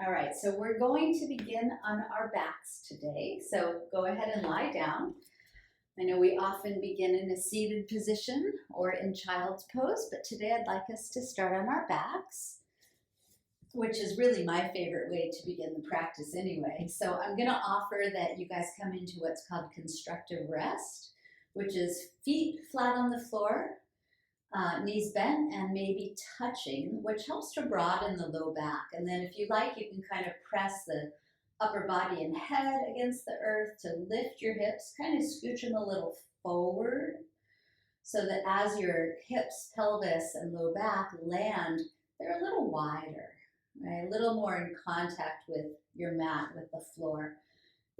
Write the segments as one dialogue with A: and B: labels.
A: All right, so we're going to begin on our backs today. So go ahead and lie down. I know we often begin in a seated position or in child's pose, but today I'd like us to start on our backs, which is really my favorite way to begin the practice anyway. So I'm going to offer that you guys come into what's called constructive rest, which is feet flat on the floor, knees bent and maybe touching, which helps to broaden the low back. And then if you like, you can kind of press the upper body and head against the earth to lift your hips, kind of scooch them a little forward so that as your hips, pelvis, and low back land, they're a little wider, right? A little more in contact with your mat, with the floor.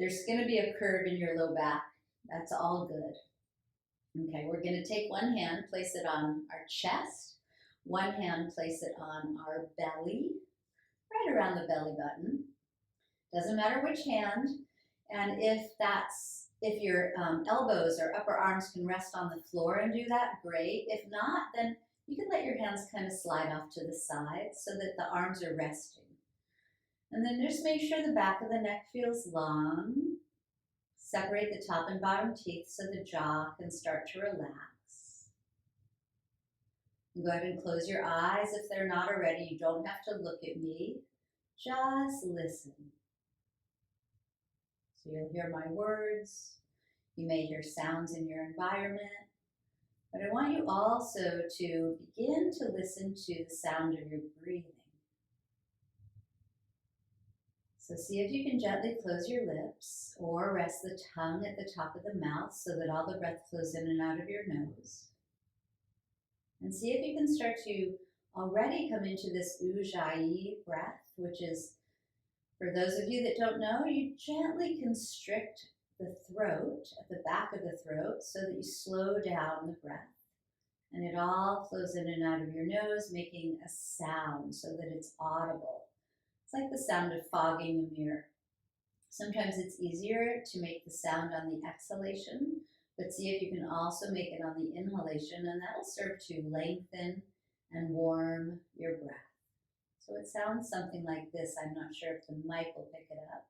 A: There's going to be a curve in your low back. That's all good. Okay, we're going to take one hand, place it on our chest, one hand, place it on our belly, right around the belly button. Doesn't matter which hand. And if your elbows or upper arms can rest on the floor and do that, great. If not, then you can let your hands kind of slide off to the side so that the arms are resting. And then just make sure the back of the neck feels long. Separate the top and bottom teeth so the jaw can start to relax. And go ahead and close your eyes if they're not already. You don't have to look at me. Just listen. So you'll hear my words. You may hear sounds in your environment. But I want you also to begin to listen to the sound of your breathing. So see if you can gently close your lips or rest the tongue at the top of the mouth so that all the breath flows in and out of your nose. And see if you can start to already come into this Ujayyi breath, which is, for those of you that don't know, you gently constrict the throat, at the back of the throat, so that you slow down the breath. And it all flows in and out of your nose, making a sound so that it's audible. It's like the sound of fogging a mirror. Sometimes it's easier to make the sound on the exhalation, but see if you can also make it on the inhalation, and that'll serve to lengthen and warm your breath. So it sounds something like this. I'm not sure if the mic will pick it up.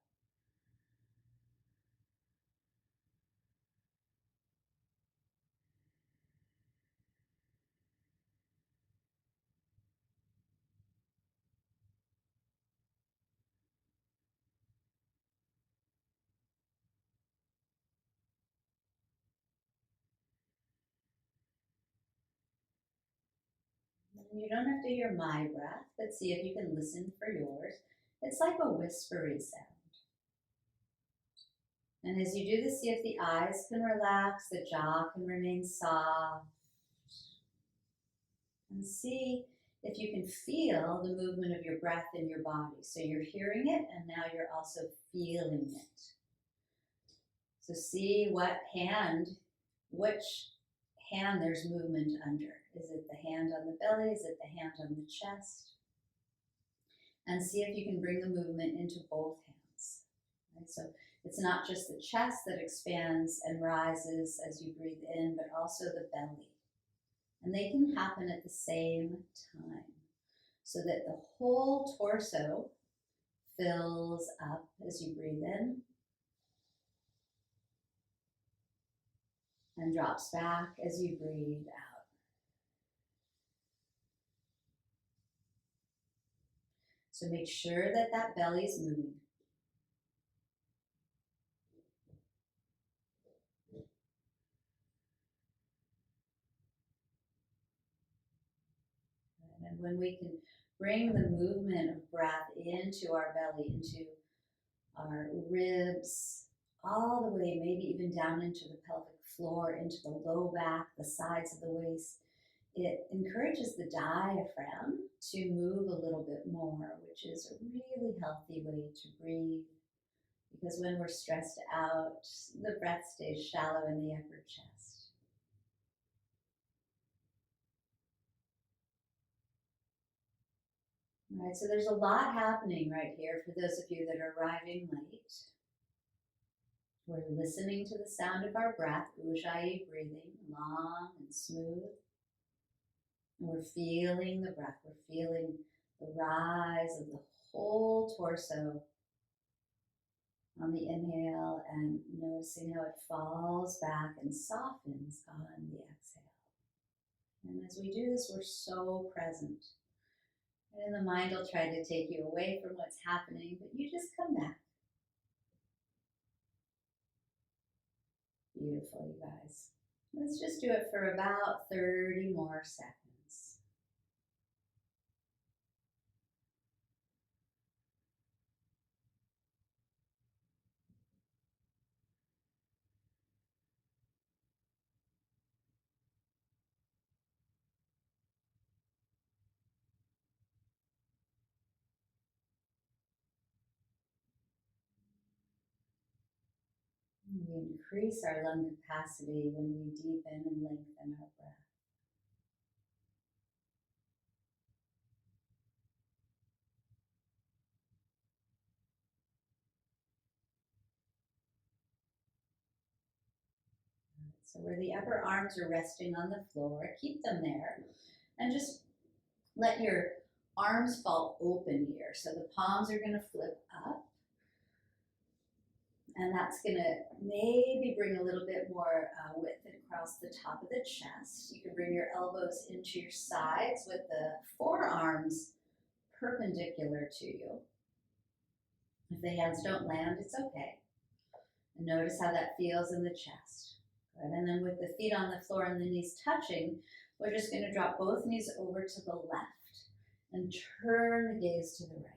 A: You don't have to hear my breath, but see if you can listen for yours. It's like a whispery sound. And as you do this, see if the eyes can relax, the jaw can remain soft. And see if you can feel the movement of your breath in your body. So you're hearing it, and now you're also feeling it. So see which hand there's movement under. Is it the hand on the belly? Is it the hand on the chest? And see if you can bring the movement into both hands. Right? So it's not just the chest that expands and rises as you breathe in, but also the belly. And they can happen at the same time so that the whole torso fills up as you breathe in and drops back as you breathe out. So make sure that that belly is moving. And when we can bring the movement of breath into our belly, into our ribs, all the way, maybe even down into the pelvic floor, into the low back, the sides of the waist, it encourages the diaphragm to move a little bit more, which is a really healthy way to breathe. Because when we're stressed out, the breath stays shallow in the upper chest. All right, so there's a lot happening right here for those of you that are arriving late. We're listening to the sound of our breath, Ujayyi breathing, long and smooth. And we're feeling the breath. We're feeling the rise of the whole torso on the inhale and noticing how it falls back and softens on the exhale. And as we do this, we're so present. And the mind will try to take you away from what's happening, but you just come back. Beautiful, you guys. Let's just do it for about 30 more seconds. We increase our lung capacity when we deepen and lengthen our breath. So where the upper arms are resting on the floor, keep them there and just let your arms fall open here. So the palms are going to flip up, and that's going to maybe bring a little bit more width across the top of the chest. You can bring your elbows into your sides with the forearms perpendicular to you. If the hands don't land, it's okay. And notice how that feels in the chest. Good. And then with the feet on the floor and the knees touching, we're just going to drop both knees over to the left and turn the gaze to the right.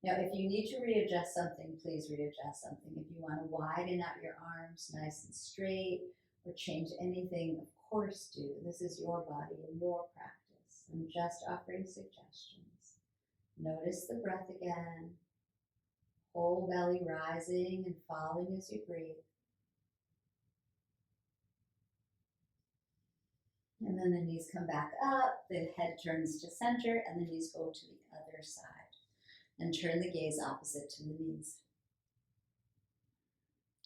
A: Now, if you need to readjust something, please readjust something. If you want to widen out your arms nice and straight or change anything, of course do. This is your body and your practice. I'm just offering suggestions. Notice the breath again. Whole belly rising and falling as you breathe. And then the knees come back up, the head turns to center, and the knees go to the other side. And turn the gaze opposite to the knees.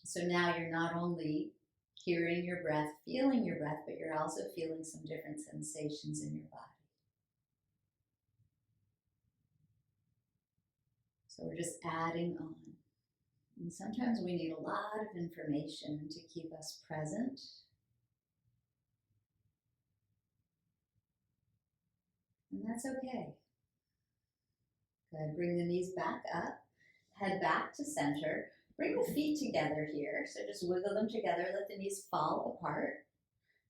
A: So now you're not only hearing your breath, feeling your breath, but you're also feeling some different sensations in your body. So we're just adding on. And sometimes we need a lot of information to keep us present. And that's okay. Good. Bring the knees back up, head back to center. Bring the feet together here. So just wiggle them together, let the knees fall apart.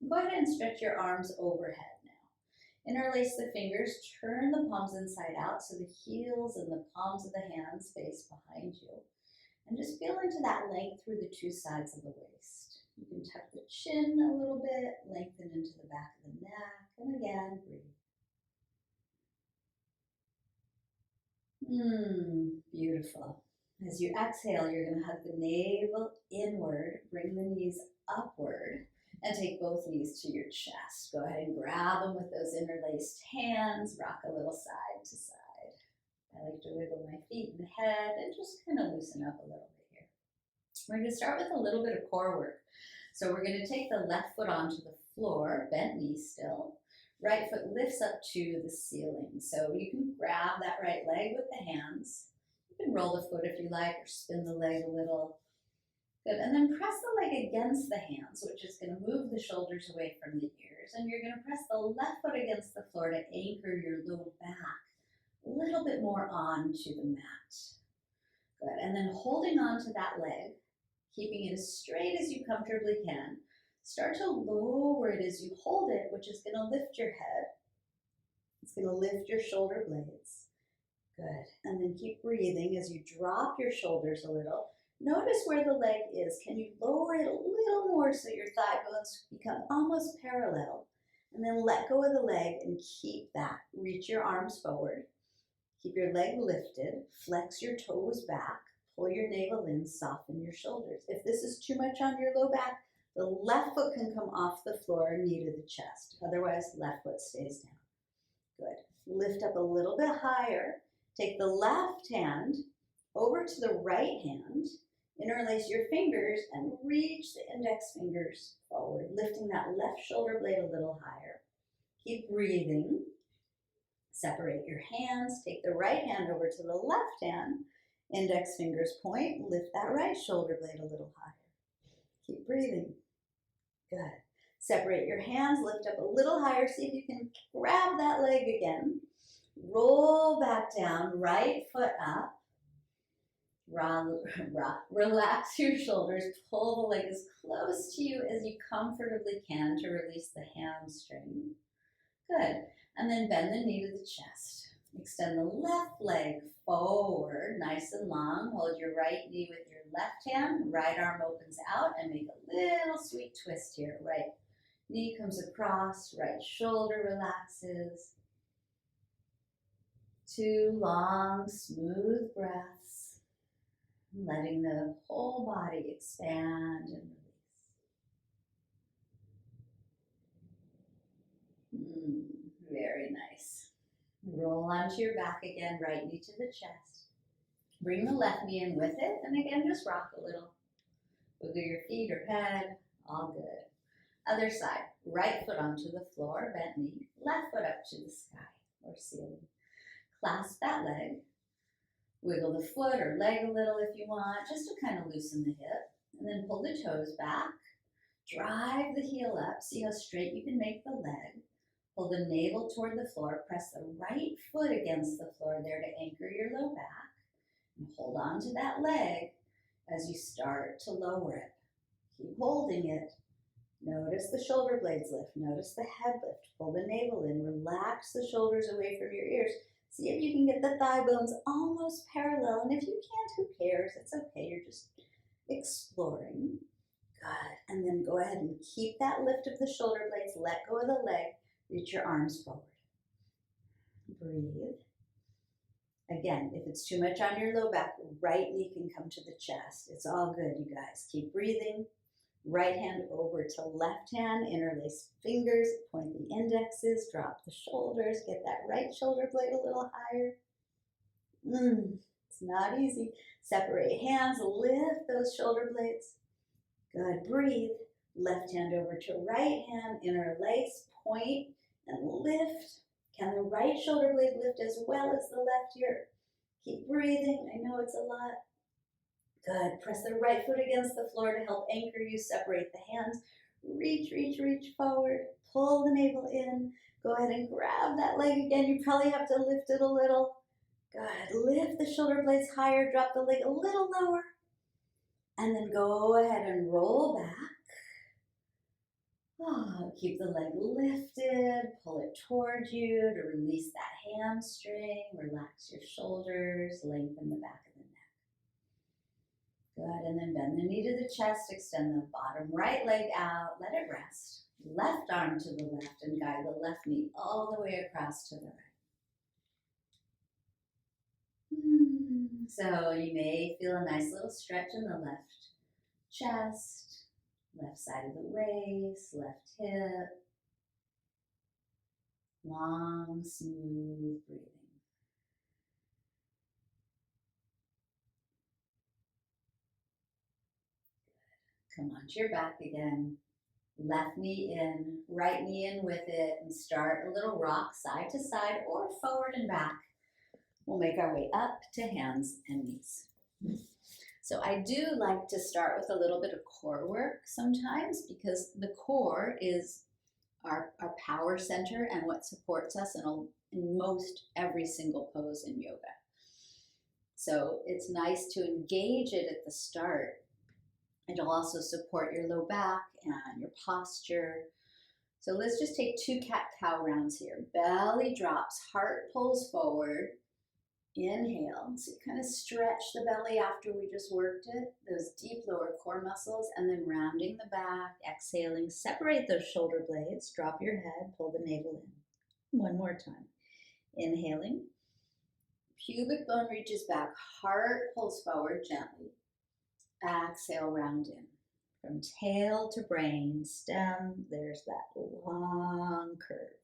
A: Go ahead and stretch your arms overhead now. Interlace the fingers, turn the palms inside out so the heels and the palms of the hands face behind you. And just feel into that length through the two sides of the waist. You can tuck the chin a little bit, lengthen into the back of the neck, and again, breathe. Beautiful. As you exhale, you're going to hug the navel inward, bring the knees upward, and take both knees to your chest. Go ahead and grab them with those interlaced hands, rock a little side to side. I like to wiggle my feet and head and just kind of loosen up a little bit here. We're going to start with a little bit of core work. So we're going to take the left foot onto the floor, bent knee still. Right foot lifts up to the ceiling. So you can grab that right leg with the hands. You can roll the foot if you like, or spin the leg a little. Good. And then press the leg against the hands, which is going to move the shoulders away from the ears. And you're going to press the left foot against the floor to anchor your low back a little bit more onto the mat. Good. And then holding on to that leg, keeping it as straight as you comfortably can. Start to lower it as you hold it, which is going to lift your head. It's going to lift your shoulder blades. Good. And then keep breathing as you drop your shoulders a little. Notice where the leg is. Can you lower it a little more so your thigh bones become almost parallel? And then let go of the leg and keep that. Reach your arms forward. Keep your leg lifted. Flex your toes back. Pull your navel in. Soften your shoulders. If this is too much on your low back, the left foot can come off the floor, knee to the chest. Otherwise, left foot stays down. Good. Lift up a little bit higher. Take the left hand over to the right hand. Interlace your fingers and reach the index fingers forward, lifting that left shoulder blade a little higher. Keep breathing. Separate your hands. Take the right hand over to the left hand. Index fingers point. Lift that right shoulder blade a little higher. Keep breathing. Good. Separate your hands. Lift up a little higher. See if you can grab that leg again. Roll back down. Right foot up. Relax your shoulders. Pull the leg as close to you as you comfortably can to release the hamstring. Good. And then bend the knee to the chest. Extend the left leg forward, nice and long. Hold your right knee with your left hand. Right arm opens out and make a little sweet twist here. Right knee comes across, right shoulder relaxes. 2 long, smooth breaths. Letting the whole body expand and release. Very nice. Roll onto your back again, right knee to the chest. Bring the left knee in with it, and again, just rock a little. Wiggle your feet or head, all good. Other side, right foot onto the floor, bent knee, left foot up to the sky or ceiling. Clasp that leg. Wiggle the foot or leg a little if you want, just to kind of loosen the hip. And then pull the toes back. Drive the heel up. See how straight you can make the leg. Pull the navel toward the floor. Press the right foot against the floor there to anchor your low back. And hold on to that leg as you start to lower it. Keep holding it. Notice the shoulder blades lift. Notice the head lift. Pull the navel in. Relax the shoulders away from your ears. See if you can get the thigh bones almost parallel. And if you can't, who cares? It's okay. You're just exploring. Good. And then go ahead and keep that lift of the shoulder blades. Let go of the leg. Reach your arms forward. Breathe. Again, if it's too much on your low back, right knee can come to the chest. It's all good, you guys. Keep breathing. Right hand over to left hand, interlace fingers, point the indexes, drop the shoulders, get that right shoulder blade a little higher. It's not easy. Separate hands, lift those shoulder blades. Good, breathe. Left hand over to right hand, interlace, point, and lift. Can the right shoulder blade lift as well as the left here? Keep breathing. I know it's a lot. Good. Press the right foot against the floor to help anchor you. Separate the hands. Reach, reach, reach forward. Pull the navel in. Go ahead and grab that leg again. You probably have to lift it a little. Good. Lift the shoulder blades higher. Drop the leg a little lower. And then go ahead and roll back. Keep the leg lifted. Pull it towards you to release that hamstring. Relax your shoulders. Lengthen the back of the neck. Good, and then bend the knee to the chest, extend the bottom right leg out, let it rest. Left arm to the left and guide the left knee all the way across to the right. So you may feel a nice little stretch in the left chest, left side of the waist, left hip. Long, smooth breathing. Come onto your back again. Left knee in, right knee in with it, and start a little rock side to side or forward and back. We'll make our way up to hands and knees. So I do like to start with a little bit of core work sometimes because the core is our power center and what supports us in most every single pose in yoga. So it's nice to engage it at the start. It'll also support your low back and your posture. So let's just take 2 cat-cow rounds here. Belly drops, heart pulls forward. Inhale. So you kind of stretch the belly after we just worked it. Those deep lower core muscles. And then rounding the back, exhaling. Separate those shoulder blades. Drop your head. Pull the navel in. One more time. Inhaling. Pubic bone reaches back. Heart pulls forward gently. Exhale, round in. From tail to brain, stem, there's that long curve.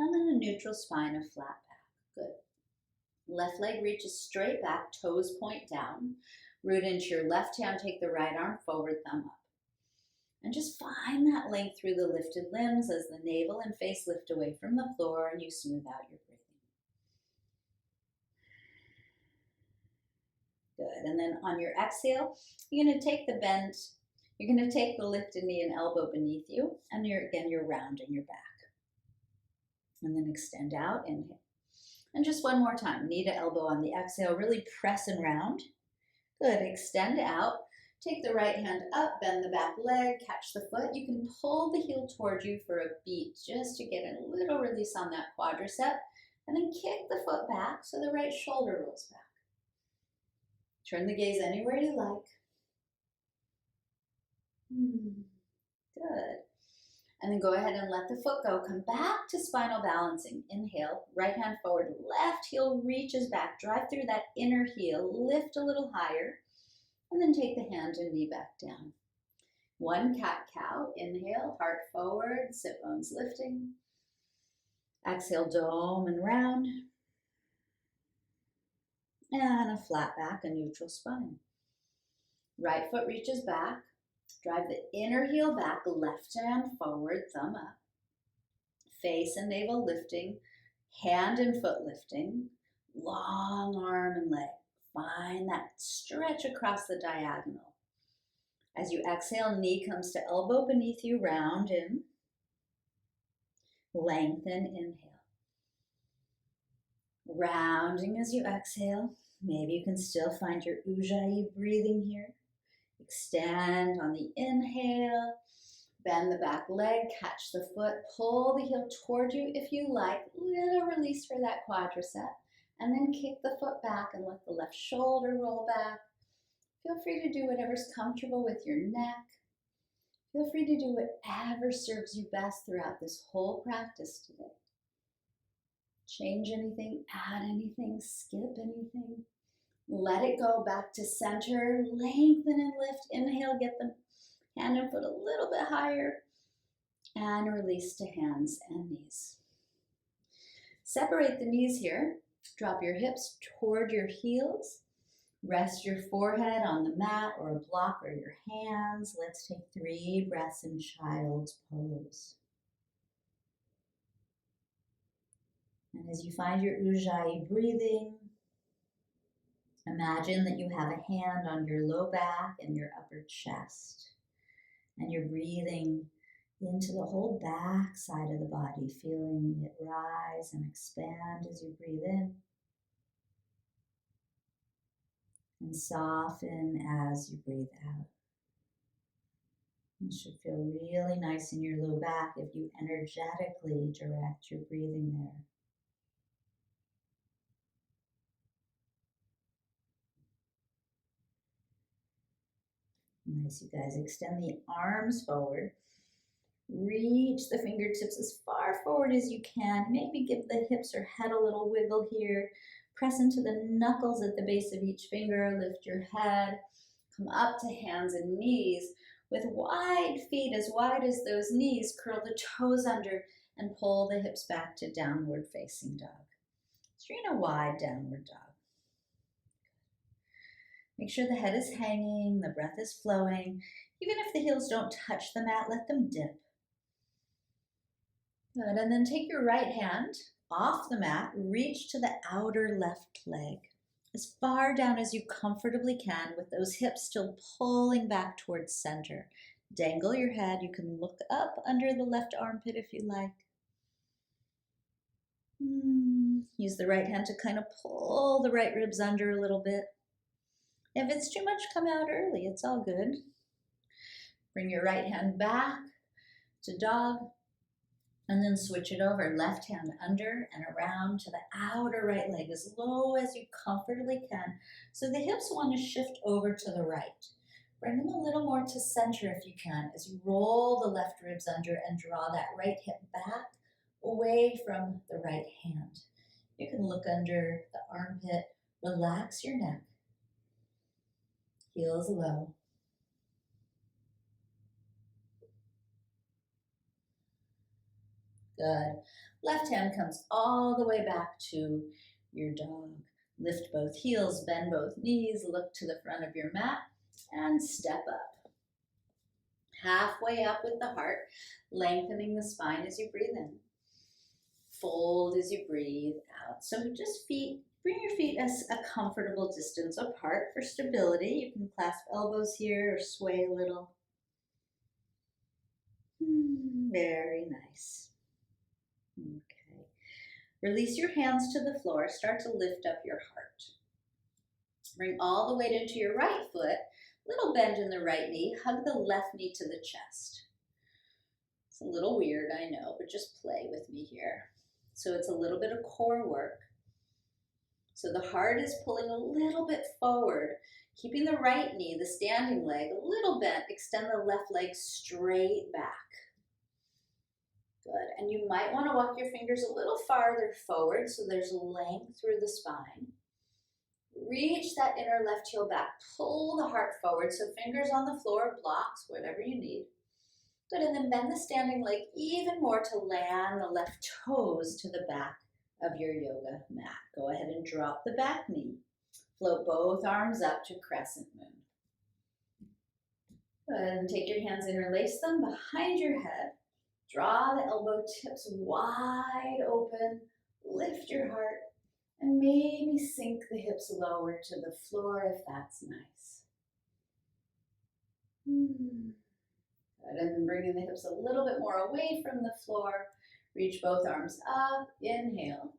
A: And then a neutral spine, a flat back. Good. Left leg reaches straight back, toes point down. Root into your left hand, take the right arm forward, thumb up. And just find that length through the lifted limbs as the navel and face lift away from the floor and you smooth out your breathing. And then on your exhale, you're going to take the bend, you're going to take the lifted knee and elbow beneath you, and you're rounding your back. And then extend out, inhale. And just one more time, knee to elbow on the exhale, really press and round. Good, extend out. Take the right hand up, bend the back leg, catch the foot. You can pull the heel toward you for a beat just to get a little release on that quadricep. And then kick the foot back so the right shoulder rolls back. Turn the gaze anywhere you like. Good. And then go ahead and let the foot go. Come back to spinal balancing. Inhale, right hand forward, left heel reaches back. Drive through that inner heel, lift a little higher, and then take the hand and knee back down. One cat-cow. Inhale, heart forward, sit bones lifting. Exhale, dome and round. And a flat back, a neutral spine. Right foot reaches back. Drive the inner heel back, left hand forward, thumb up. Face and navel lifting, hand and foot lifting, long arm and leg. Find that stretch across the diagonal. As you exhale, knee comes to elbow beneath you, round in. Lengthen, inhale. Rounding as you exhale. Maybe you can still find your Ujayyi breathing here. Extend on the inhale, bend the back leg, catch the foot, pull the heel toward you if you like, little release for that quadricep, and then kick the foot back and let the left shoulder roll back. Feel free to do whatever's comfortable with your neck. Feel free to do whatever serves you best throughout this whole practice today. Change anything, add anything, skip anything. Let it go back to center, lengthen and lift. Inhale, get the hand and foot a little bit higher, and release to hands and knees. Separate the knees here. Drop your hips toward your heels. Rest your forehead on the mat or a block or your hands. Let's take 3 breaths in child's pose. And as you find your Ujayyi breathing, imagine that you have a hand on your low back and your upper chest. And you're breathing into the whole back side of the body, feeling it rise and expand as you breathe in. And soften as you breathe out. It should feel really nice in your low back if you energetically direct your breathing there. Nice, you guys. Extend the arms forward. Reach the fingertips as far forward as you can. Maybe give the hips or head a little wiggle here. Press into the knuckles at the base of each finger. Lift your head. Come up to hands and knees. With wide feet, as wide as those knees, curl the toes under and pull the hips back to downward facing dog. So you're in a wide downward dog. Make sure the head is hanging, the breath is flowing. Even if the heels don't touch the mat, let them dip. Good, and then take your right hand off the mat, reach to the outer left leg, as far down as you comfortably can with those hips still pulling back towards center. Dangle your head. You can look up under the left armpit if you like. Use the right hand to kind of pull the right ribs under a little bit. If it's too much, come out early. It's all good. Bring your right hand back to dog, and then switch it over. Left hand under and around to the outer right leg as low as you comfortably can. So the hips want to shift over to the right. Bring them a little more to center if you can as you roll the left ribs under and draw that right hip back away from the right hand. You can look under the armpit, relax your neck. Heels low. Good. Left hand comes all the way back to your dog. Lift both heels, bend both knees, look to the front of your mat, and step up. Halfway up with the heart, lengthening the spine as you breathe in. Fold as you breathe out. So just feet Bring your feet a comfortable distance apart for stability. You can clasp elbows here or sway a little. Very nice. Okay. Release your hands to the floor. Start to lift up your heart. Bring all the weight into your right foot. Little bend in the right knee. Hug the left knee to the chest. It's a little weird, I know, but just play with me here. So it's a little bit of core work. So the heart is pulling a little bit forward, keeping the right knee, the standing leg, a little bent. Extend the left leg straight back. Good. And you might want to walk your fingers a little farther forward so there's length through the spine. Reach that inner left heel back. Pull the heart forward so fingers on the floor, blocks, whatever you need. Good. And then bend the standing leg even more to land the left toes to the back of your yoga mat. Go ahead and drop the back knee. Float both arms up to crescent moon. Go ahead and take your hands, interlace them behind your head. Draw the elbow tips wide open. Lift your heart and maybe sink the hips lower to the floor if that's nice. Good. And then bringing the hips a little bit more away from the floor. Reach both arms up, inhale,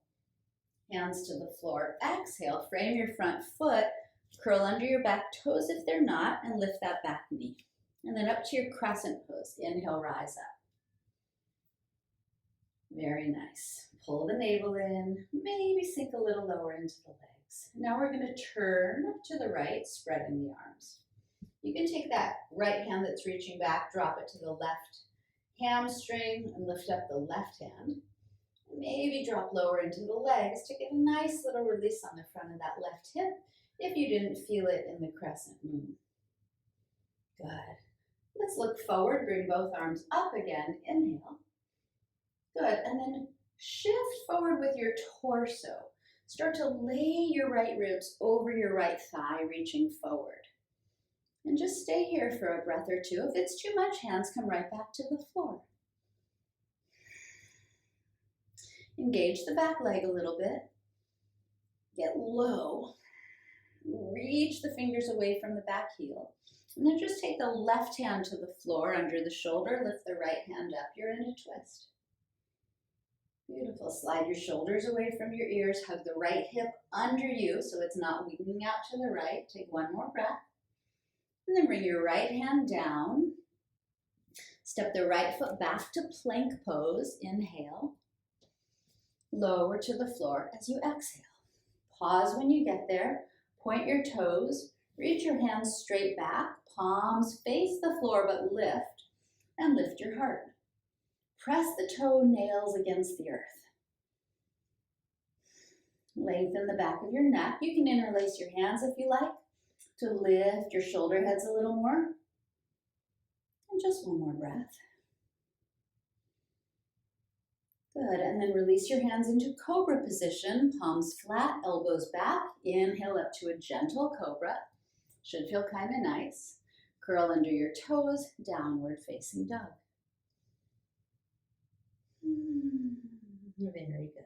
A: hands to the floor, exhale, frame your front foot, curl under your back toes if they're not, and lift that back knee. And then up to your crescent pose, inhale, rise up. Very nice. Pull the navel in, maybe sink a little lower into the legs. Now we're going to turn to the right, spreading the arms. You can take that right hand that's reaching back, drop it to the left hamstring and lift up the left hand. Maybe drop lower into the legs to get a nice little release on the front of that left hip if you didn't feel it in the crescent moon. Good. Let's look forward, bring both arms up again, inhale. Good, and then shift forward with your torso. Start to lay your right ribs over your right thigh, reaching forward. And just stay here for a breath or two. If it's too much, hands come right back to the floor. Engage the back leg a little bit. Get low. Reach the fingers away from the back heel. And then just take the left hand to the floor under the shoulder. Lift the right hand up. You're in a twist. Beautiful. Slide your shoulders away from your ears. Hug the right hip under you so it's not leaning out to the right. Take one more breath. And then bring your right hand down. Step the right foot back to plank pose. Inhale. Lower to the floor as you exhale. Pause when you get there. Point your toes. Reach your hands straight back. Palms face the floor but lift. And lift your heart. Press the toenails against the earth. Lengthen the back of your neck. You can interlace your hands if you like to lift your shoulder heads a little more. And just one more breath. Good, and then release your hands into cobra position, palms flat, elbows back. Inhale up to a gentle cobra. Should feel kind of nice. Curl under your toes, downward facing dog. Very good.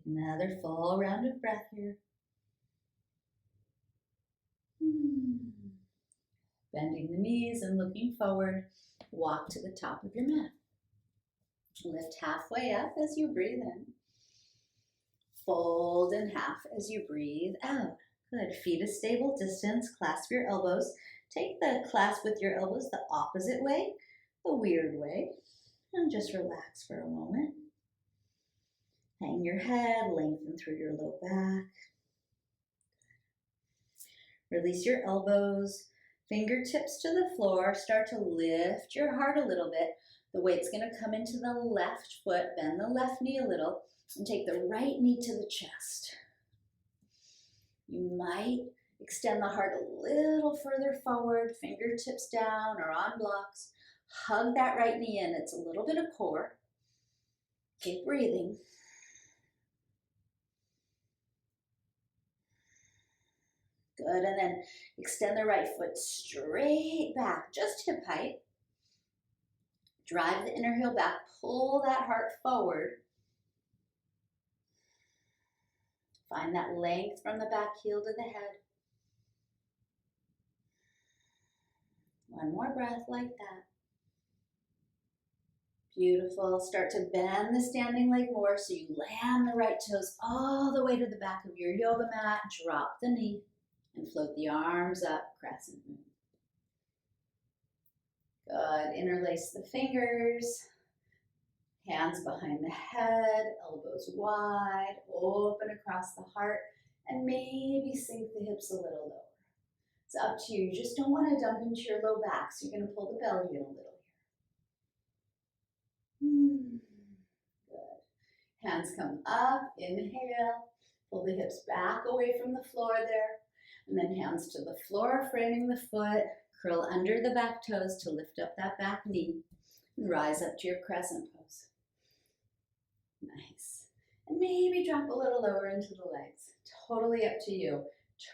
A: Take another full round of breath here. Bending the knees and looking forward. Walk to the top of your mat. Lift halfway up as you breathe in. Fold in half as you breathe out. Good. Feet a stable distance. Clasp your elbows. Take the clasp with your elbows the opposite way, the weird way, and just relax for a moment. Hang your head, lengthen through your low back. Release your elbows, fingertips to the floor. Start to lift your heart a little bit. The weight's going to come into the left foot. Bend the left knee a little and take the right knee to the chest. You might extend the heart a little further forward, fingertips down or on blocks. Hug that right knee in. It's a little bit of core. Keep breathing. Good, and then extend the right foot straight back, just hip height. Drive the inner heel back, pull that heart forward. Find that length from the back heel to the head. One more breath like that. Beautiful. Start to bend the standing leg more so you land the right toes all the way to the back of your yoga mat. Drop the knee and float the arms up, crescent moon. Good. Interlace the fingers. Hands behind the head, elbows wide, open across the heart, and maybe sink the hips a little lower. It's up to you. You just don't want to dump into your low back, so you're going to pull the belly in a little here. Good. Hands come up, inhale, pull the hips back away from the floor there, and then hands to the floor, framing the foot, curl under the back toes to lift up that back knee, and rise up to your crescent pose. Nice. And maybe drop a little lower into the legs. Totally up to you.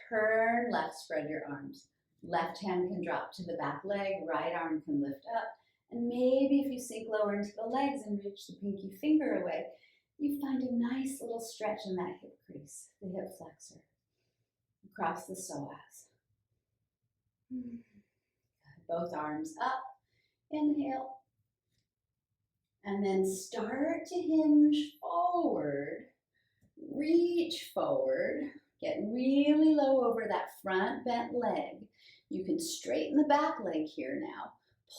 A: Turn left, spread your arms. Left hand can drop to the back leg, right arm can lift up. And maybe if you sink lower into the legs and reach the pinky finger away, you find a nice little stretch in that hip crease, the hip flexor, across the psoas. Both arms up. Inhale. And then start to hinge forward, reach forward, get really low over that front bent leg. You can straighten the back leg here now.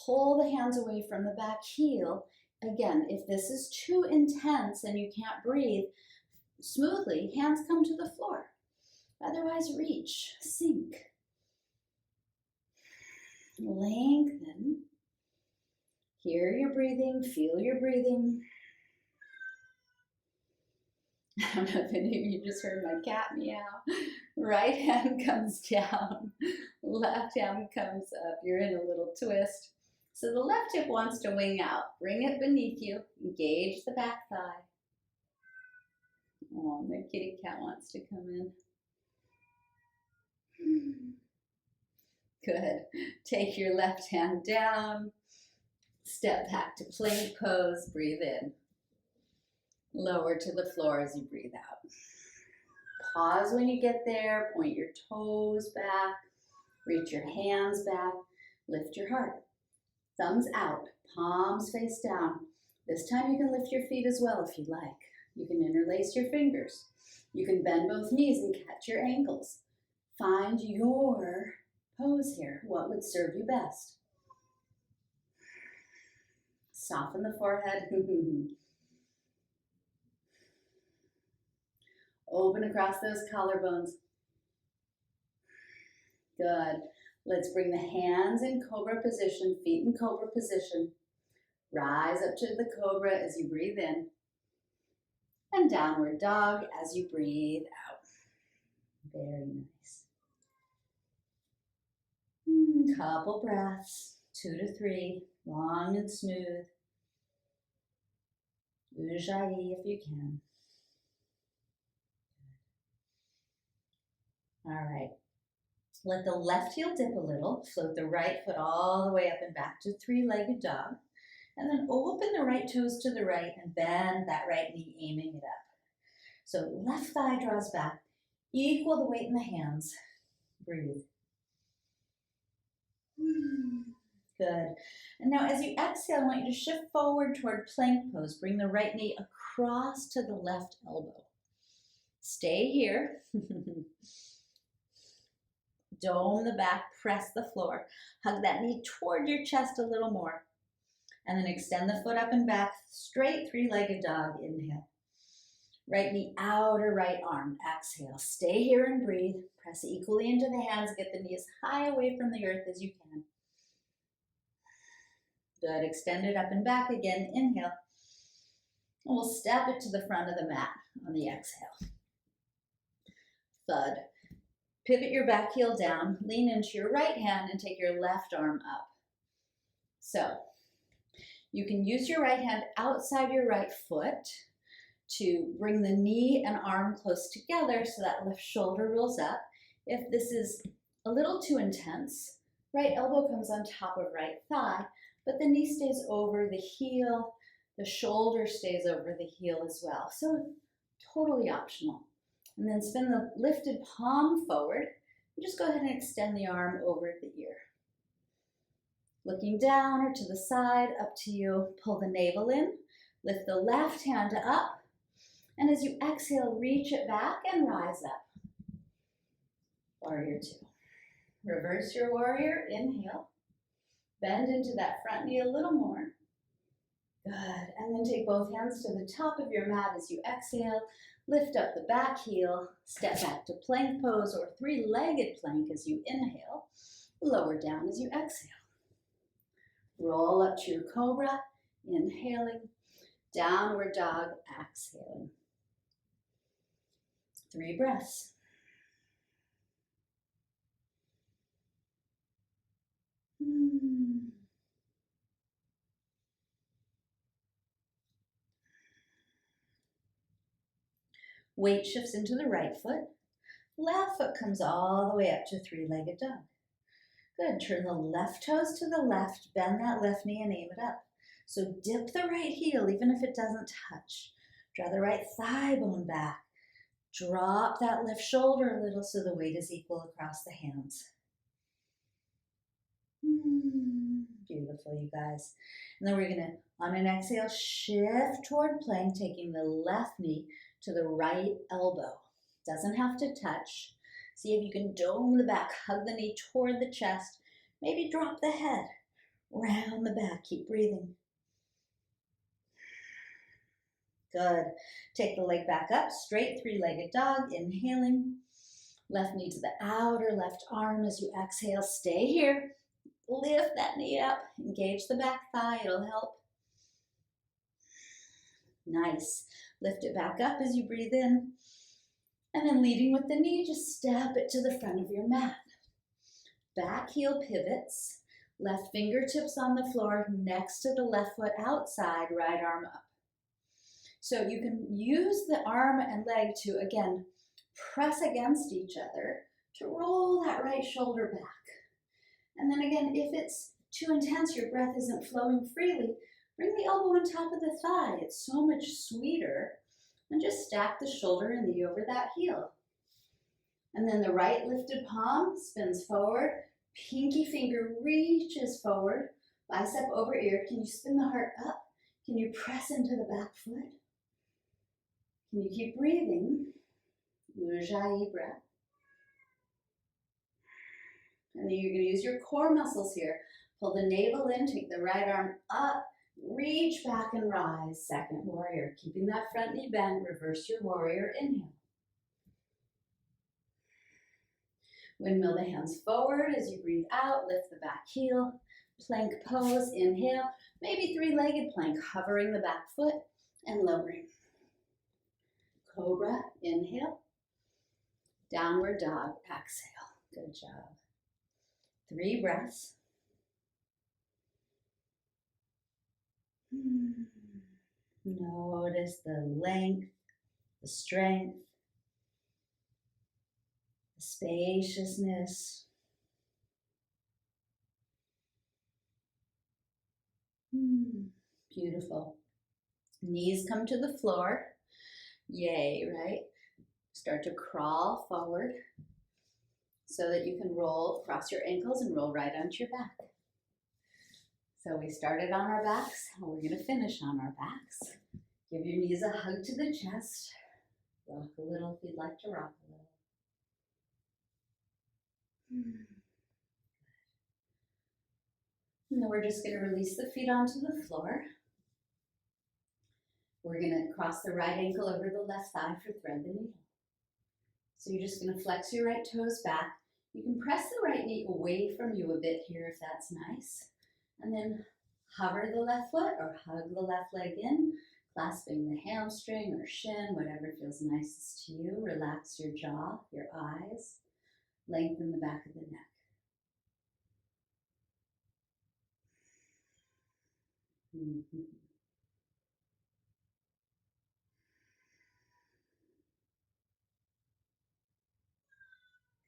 A: Pull the hands away from the back heel. Again, if this is too intense and you can't breathe smoothly, hands come to the floor. Otherwise, reach, sink. Lengthen. Hear your breathing, feel your breathing. I don't know if any of you just heard my cat meow. Right hand comes down, left hand comes up. You're in a little twist. So the left hip wants to wing out. Bring it beneath you, engage the back thigh. Oh, the kitty cat wants to come in. Good. Take your left hand down. Step back to plank pose, breathe in. Lower to the floor as you breathe out. Pause when you get there, point your toes back, reach your hands back, lift your heart. Thumbs out, palms face down. This time you can lift your feet as well if you like. You can interlace your fingers. You can bend both knees and catch your ankles. Find your pose here. What would serve you best? Soften the forehead. Open across those collarbones. Good. Let's bring the hands in cobra position, feet in cobra position. Rise up to the cobra as you breathe in. And downward dog as you breathe out. Very nice. Couple breaths, 2 to 3, long and smooth. Ujayyi if you can. All right. Let the left heel dip a little. Float the right foot all the way up and back to three-legged dog. And then open the right toes to the right and bend that right knee, aiming it up. So left thigh draws back. Equal the weight in the hands. Breathe. Good. And now as you exhale, I want you to shift forward toward plank pose. Bring the right knee across to the left elbow. Stay here. Dome the back, press the floor. Hug that knee toward your chest a little more. And then extend the foot up and back, straight three-legged dog, inhale. Right knee out or right arm, exhale. Stay here and breathe. Press equally into the hands, get the knee as high away from the earth as you can. Good, extend it up and back again, inhale. And we'll step it to the front of the mat on the exhale. Thud. Pivot your back heel down, lean into your right hand and take your left arm up. So, you can use your right hand outside your right foot to bring the knee and arm close together so that left shoulder rolls up. If this is a little too intense, right elbow comes on top of right thigh, but the knee stays over the heel, the shoulder stays over the heel as well. So, totally optional. And then spin the lifted palm forward. And just go ahead and extend the arm over the ear. Looking down or to the side, up to you. Pull the navel in. Lift the left hand up. And as you exhale, reach it back and rise up. Warrior two. Reverse your warrior. Inhale. Bend into that front knee a little more. Good. And then take both hands to the top of your mat as you exhale. Lift up the back heel. Step back to plank pose or three-legged plank as you inhale. Lower down as you exhale. Roll up to your cobra. Inhaling. Downward dog. Exhaling. 3 breaths. Weight shifts into the right foot. Left foot comes all the way up to three-legged dog. Good. Turn the left toes to the left. Bend that left knee and aim it up. So dip the right heel even if it doesn't touch. Draw the right thigh bone back. Drop that left shoulder a little so the weight is equal across the hands. Beautiful, you guys. And then we're going to, on an exhale, shift toward plank, taking the left knee to the right elbow. Doesn't have to touch. See if you can dome the back, hug the knee toward the chest. Maybe drop the head, round the back. Keep breathing. Good. Take the leg back up, straight three-legged dog, inhaling. Left knee to the outer left arm as you exhale. Stay here. Lift that knee up. Engage the back thigh. It'll help. Nice. Lift it back up as you breathe in. And then leading with the knee, just step it to the front of your mat. Back heel pivots. Left fingertips on the floor next to the left foot outside, right arm up. So you can use the arm and leg to, again, press against each other to roll that right shoulder back. And then again, if it's too intense, your breath isn't flowing freely, bring the elbow on top of the thigh. It's so much sweeter. And just stack the shoulder and knee over that heel. And then the right lifted palm spins forward. Pinky finger reaches forward. Bicep over ear. Can you spin the heart up? Can you press into the back foot? Can you keep breathing? Ujayyi breath. And then you're going to use your core muscles here. Pull the navel in, take the right arm up, reach back and rise. Second warrior. Keeping that front knee bent, reverse your warrior. Inhale. Windmill the hands forward as you breathe out. Lift the back heel. Plank pose. Inhale. Maybe three-legged plank, hovering the back foot and lowering. Cobra. Inhale. Downward dog. Exhale. Good job. 3 breaths. Notice the length, the strength, the spaciousness. Beautiful. Knees come to the floor. Yay, right? Start to crawl forward so that you can roll across your ankles and roll right onto your back. So we started on our backs, and we're going to finish on our backs. Give your knees a hug to the chest. Rock a little if you'd like to rock a little. And then we're just going to release the feet onto the floor. We're going to cross the right ankle over the left thigh for thread the needle. So you're just going to flex your right toes back. You can press the right knee away from you a bit here if that's nice. And then hover the left foot or hug the left leg in, clasping the hamstring or shin, whatever feels nicest to you. Relax your jaw, your eyes. Lengthen the back of the neck.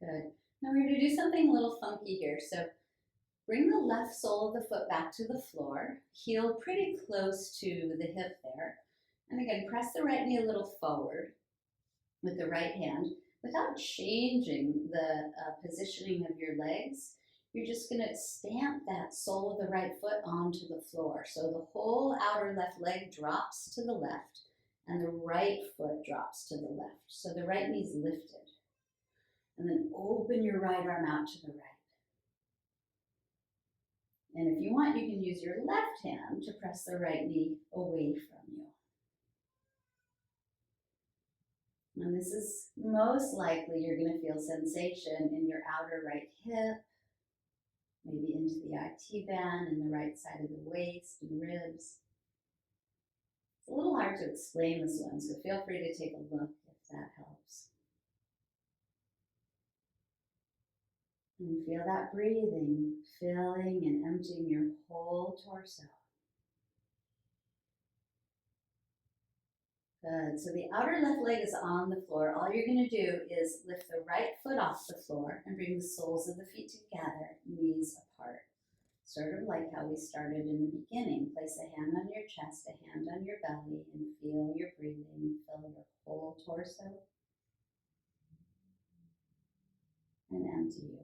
A: Good. Now we're going to do something a little funky here. So bring the left sole of the foot back to the floor, heel pretty close to the hip there. And again, press the right knee a little forward. with the right hand without changing the positioning of your legs. You're just going to stamp that sole of the right foot onto the floor. So the whole outer left leg drops to the left and the right foot drops to the left. So the right knee's lifted. And then open your right arm out to the right. And if you want, you can use your left hand to press the right knee away from you. And this is most likely you're going to feel sensation in your outer right hip, maybe into the IT band and the right side of the waist and ribs. It's a little hard to explain this one, so feel free to take a look if that helps. And feel that breathing, filling and emptying your whole torso. Good. So the outer left leg is on the floor. All you're going to do is lift the right foot off the floor and bring the soles of the feet together, knees apart. Sort of like how we started in the beginning. Place a hand on your chest, a hand on your belly, and feel your breathing fill your whole torso. And empty you.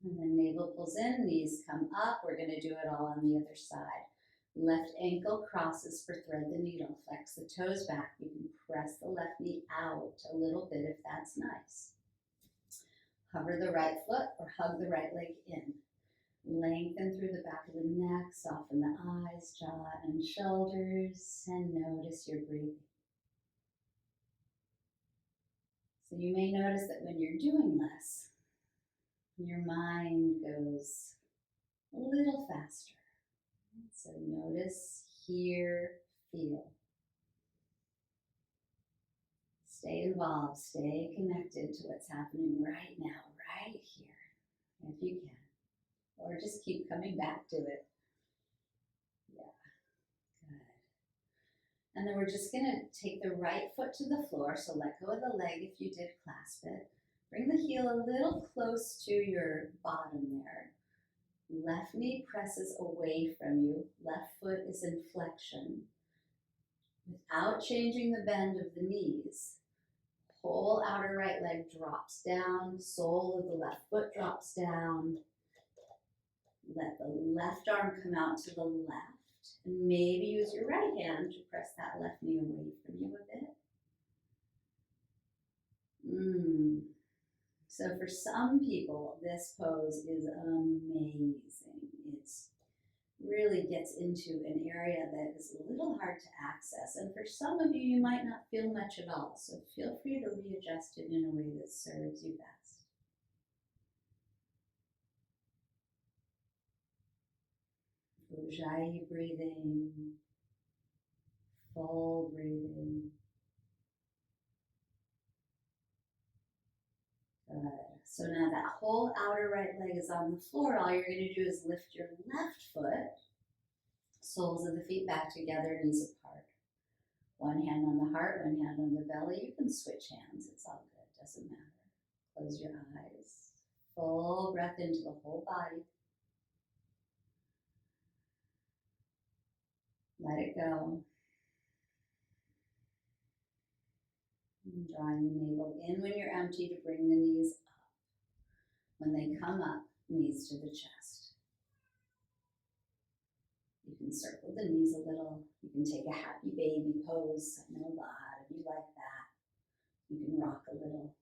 A: And then navel pulls in, knees come up. We're going to do it all on the other side. Left ankle crosses for thread the needle. Flex the toes back. You can press the left knee out a little bit if that's nice. Hover the right foot or hug the right leg in. Lengthen through the back of the neck. Soften the eyes, jaw, and shoulders. And notice your breathing. So you may notice that when you're doing this, your mind goes a little faster. So notice, hear, feel. Stay involved, stay connected to what's happening right now, right here, if you can. Or just keep coming back to it. Yeah, good. And then we're just going to take the right foot to the floor, so let go of the leg if you did clasp it. Bring the heel a little close to your bottom there. Left knee presses away from you. Left foot is in flexion. Without changing the bend of the knees, whole outer right leg drops down. Sole of the left foot drops down. Let the left arm come out to the left. And maybe use your right hand to press that left knee away from you a bit. So for some people, this pose is amazing. It really gets into an area that is a little hard to access. And for some of you, you might not feel much at all. So feel free to readjust it in a way that serves you best. Ujayyi breathing, full breathing. Good. So now that whole outer right leg is on the floor. All you're going to do is lift your left foot, soles of the feet back together, knees apart. One hand on the heart, one hand on the belly. You can switch hands. It's all good. Doesn't matter. Close your eyes. Full breath into the whole body. Let it go. And drawing the navel in when you're empty to bring the knees up. When they come up, knees to the chest. You can circle the knees a little. You can take a happy baby pose. I know a lot of you like that. You can rock a little.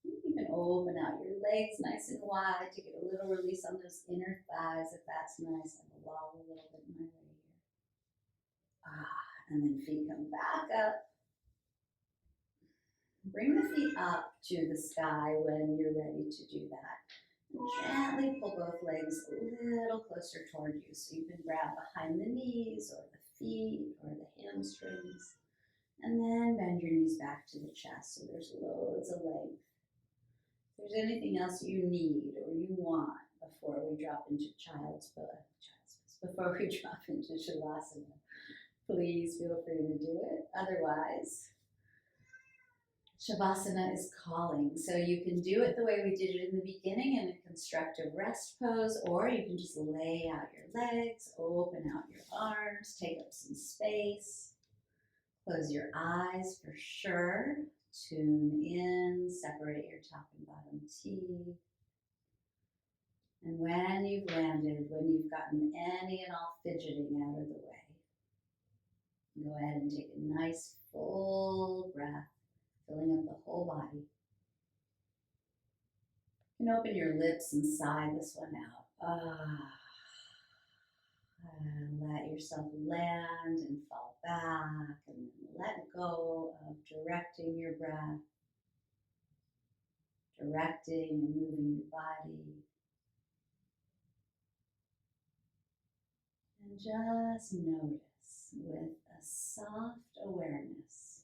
A: You can open out your legs nice and wide to get a little release on those inner thighs if that's nice. I will wobble a little bit in my way here. And then feet come back up. Bring the feet up to the sky when you're ready to do that. And gently pull both legs a little closer toward you. So you can grab behind the knees or the feet or the hamstrings. And then bend your knees back to the chest so there's loads of length. If there's anything else you need or you want before we drop into child's pose, before we drop into Shavasana, please feel free to do it. Otherwise, Shavasana is calling. So you can do it the way we did it in the beginning in a constructive rest pose, or you can just lay out your legs, open out your arms, take up some space. Close your eyes for sure. Tune in, separate your top and bottom teeth. And when you've landed, when you've gotten any and all fidgeting out of the way, go ahead and take a nice full breath, filling up the whole body. You can open your lips and sigh this one out. And let yourself land and fall back, and then let go of directing your breath, directing and moving your body. And just notice with a soft awareness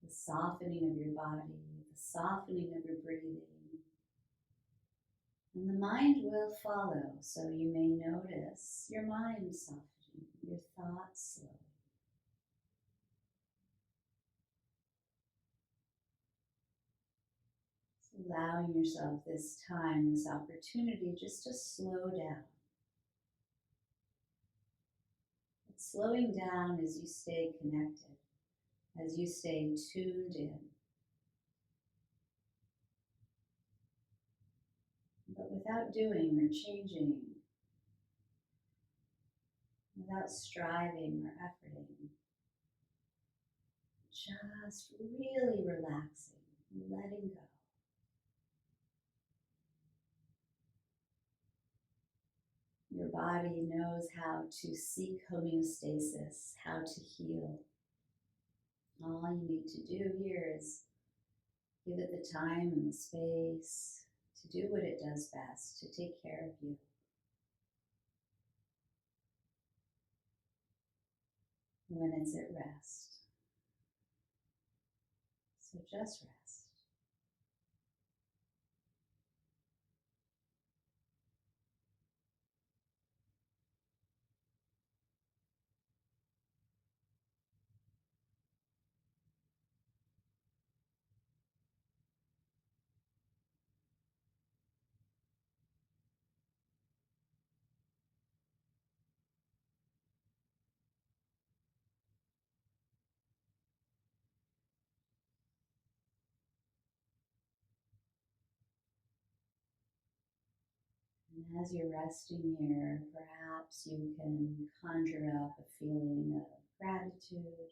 A: the softening of your body, the softening of your breathing. And the mind will follow, so you may notice your mind softening, your thoughts slowing. So allowing yourself this time, this opportunity just to slow down. But slowing down as you stay connected, as you stay tuned in. But without doing or changing, without striving or efforting, just really relaxing, letting go. Your body knows how to seek homeostasis, how to heal. All you need to do here is give it the time and the space to do what it does best, to take care of you. When it's at rest. So just rest. And as you're resting here, perhaps you can conjure up a feeling of gratitude,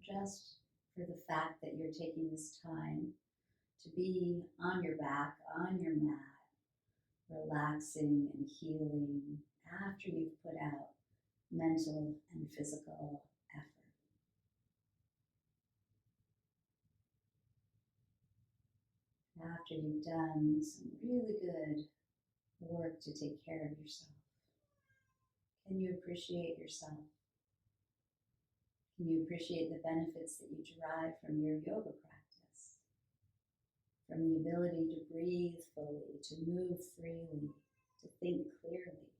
A: just for the fact that you're taking this time to be on your back, on your mat, relaxing and healing after you've put out mental and physical effort. After you've done some really good work to take care of yourself, can you appreciate yourself? Can you appreciate the benefits that you derive from your yoga practice? From the ability to breathe fully, to move freely, to think clearly.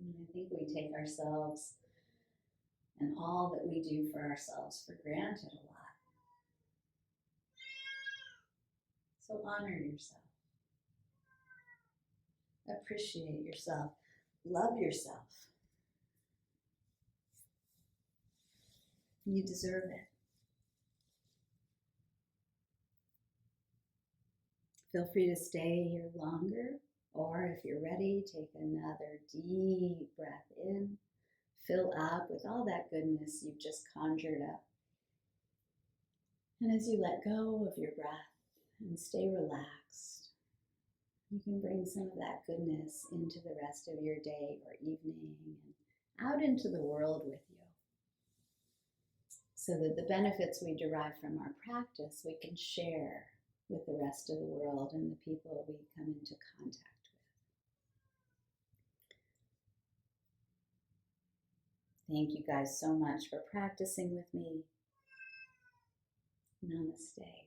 A: And I think we take ourselves and all that we do for ourselves for granted a lot. So honor yourself. Appreciate yourself. Love yourself. You deserve it. Feel free to stay here longer, or if you're ready, take another deep breath in. Fill up with all that goodness you've just conjured up. And as you let go of your breath and stay relaxed, you can bring some of that goodness into the rest of your day or evening and out into the world with you, so that the benefits we derive from our practice we can share with the rest of the world and the people we come into contact with. Thank you guys so much for practicing with me. Namaste.